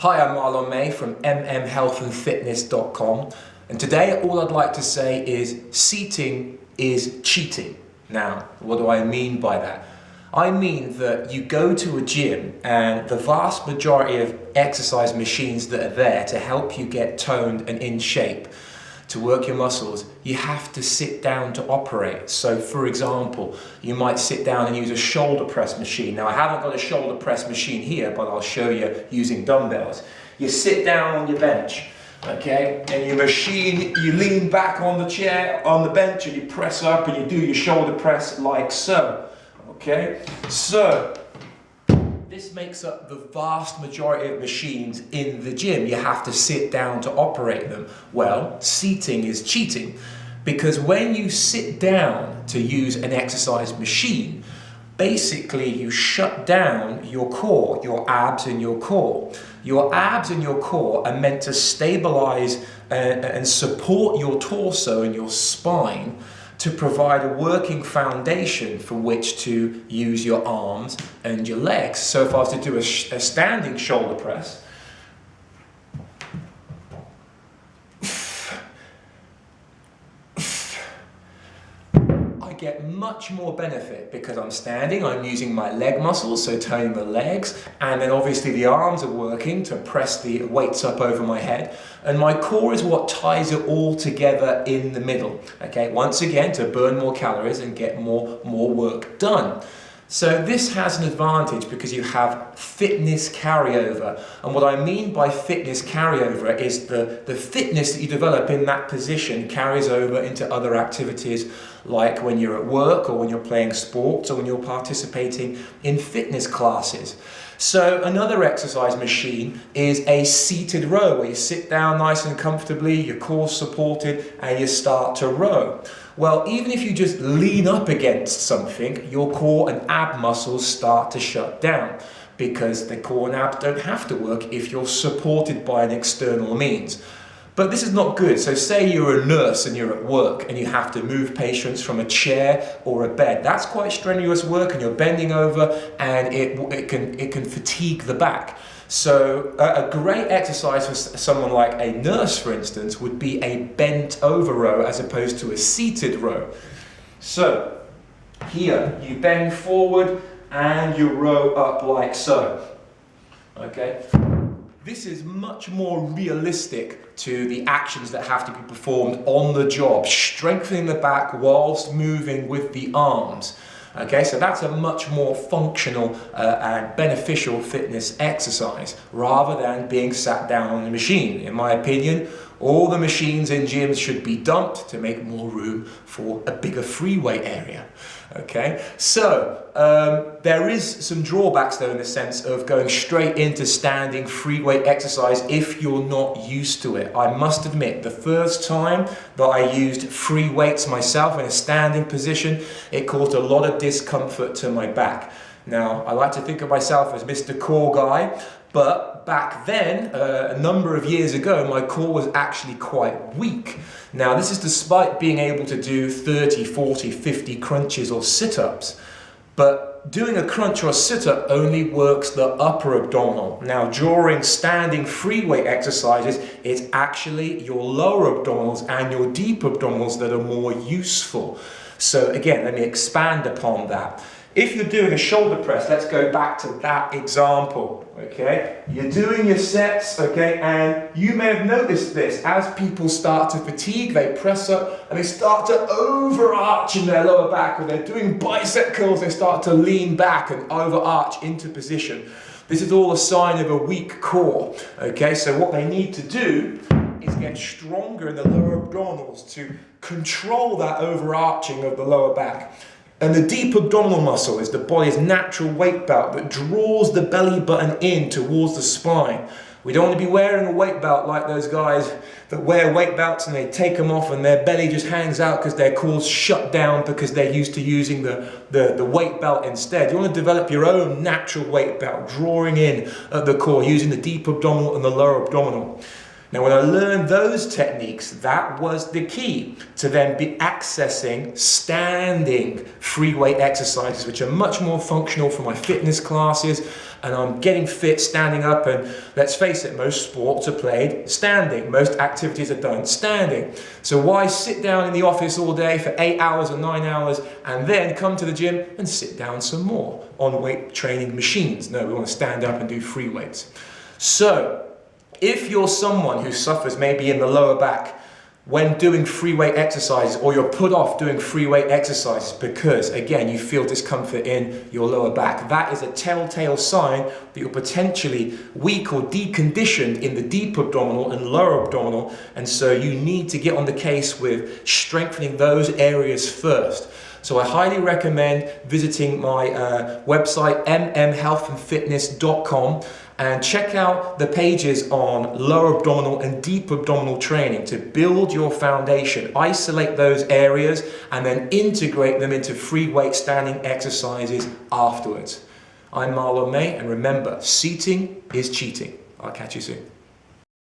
Hi, I'm Marlon May from MMHealthandFitness.com, and today all I'd like to say is seating is cheating. Now, what do I mean by that? I mean that you go to a gym and the vast majority of exercise machines that are there to help you get toned and in shape, to work your muscles, you have to sit down to operate. So for example, you might sit down and use a shoulder press machine. Now I haven't got a shoulder press machine here, but I'll show you using dumbbells. You sit down on your bench, okay? And your machine, you lean back on the chair, on the bench, and you press up and you do your shoulder press like so, okay? So, this makes up the vast majority of machines in the gym. You have to sit down to operate them. Well, seating is cheating, because when you sit down to use an exercise machine, basically you shut down your core, your abs and your core. Your abs and your core are meant to stabilize and support your torso and your spine to provide a working foundation for which to use your arms and your legs. So if I was to do a standing shoulder press, I get much more benefit because I'm standing, I'm using my leg muscles, so turning the legs, and then obviously the arms are working to press the weights up over my head, and my core is what ties it all together in the middle, okay? Once again, to burn more calories and get more work done. So this has an advantage because you have fitness carryover. And what I mean by fitness carryover is the fitness that you develop in that position carries over into other activities, like when you're at work or when you're playing sports or when you're participating in fitness classes. So another exercise machine is a seated row, where you sit down nice and comfortably, your core's supported, and you start to row. Well, even if you just lean up against something, your core and ab muscles start to shut down, because the core and abs don't have to work if you're supported by an external means. But this is not good. So say you're a nurse and you're at work and you have to move patients from a chair or a bed. That's quite strenuous work, and you're bending over, and it can fatigue the back. So a great exercise for someone like a nurse, for instance, would be a bent over row as opposed to a seated row. So here you bend forward and you row up like so. Okay? This is much more realistic to the actions that have to be performed on the job, strengthening the back whilst moving with the arms. Okay, so that's a much more functional and beneficial fitness exercise, rather than being sat down on the machine. In my opinion, all the machines in gyms should be dumped to make more room for a bigger free weight area. Okay, so there is some drawbacks though, in the sense of going straight into standing free weight exercise if you're not used to it. I must admit, the first time that I used free weights myself in a standing position, it caused a lot of discomfort to my back. Now, I like to think of myself as Mr. Core Guy, but back then, a number of years ago, my core was actually quite weak. Now, this is despite being able to do 30, 40, 50 crunches or sit-ups. But doing a crunch or a sit-up only works the upper abdominal. Now, during standing free weight exercises, it's actually your lower abdominals and your deep abdominals that are more useful. So again, let me expand upon that. If you're doing a shoulder press, let's go back to that example, okay? You're doing your sets, okay, and you may have noticed this. As people start to fatigue, they press up and they start to overarch in their lower back. When they're doing bicep curls, they start to lean back and overarch into position. This is all a sign of a weak core, okay? So what they need to do is get stronger in the lower abdominals to control that overarching of the lower back. And the deep abdominal muscle is the body's natural weight belt that draws the belly button in towards the spine. We don't want to be wearing a weight belt like those guys that wear weight belts and they take them off and their belly just hangs out because their core's shut down because they're used to using the weight belt instead. You want to develop your own natural weight belt, drawing in at the core, using the deep abdominal and the lower abdominal. Now, when I learned those techniques, that was the key to then be accessing standing free weight exercises, which are much more functional for my fitness classes. And I'm getting fit standing up, and let's face it, most sports are played standing. Most activities are done standing. So why sit down in the office all day for 8 hours or 9 hours and then come to the gym and sit down some more on weight training machines? No, we want to stand up and do free weights. So if you're someone who suffers maybe in the lower back when doing free weight exercises, or you're put off doing free weight exercises because, again, you feel discomfort in your lower back, that is a telltale sign that you're potentially weak or deconditioned in the deep abdominal and lower abdominal, and so you need to get on the case with strengthening those areas first. So I highly recommend visiting my website, MMHealthandFitness.com, and check out the pages on lower abdominal and deep abdominal training to build your foundation. Isolate those areas and then integrate them into free weight standing exercises afterwards. I'm Marlon May, and remember, seating is cheating. I'll catch you soon.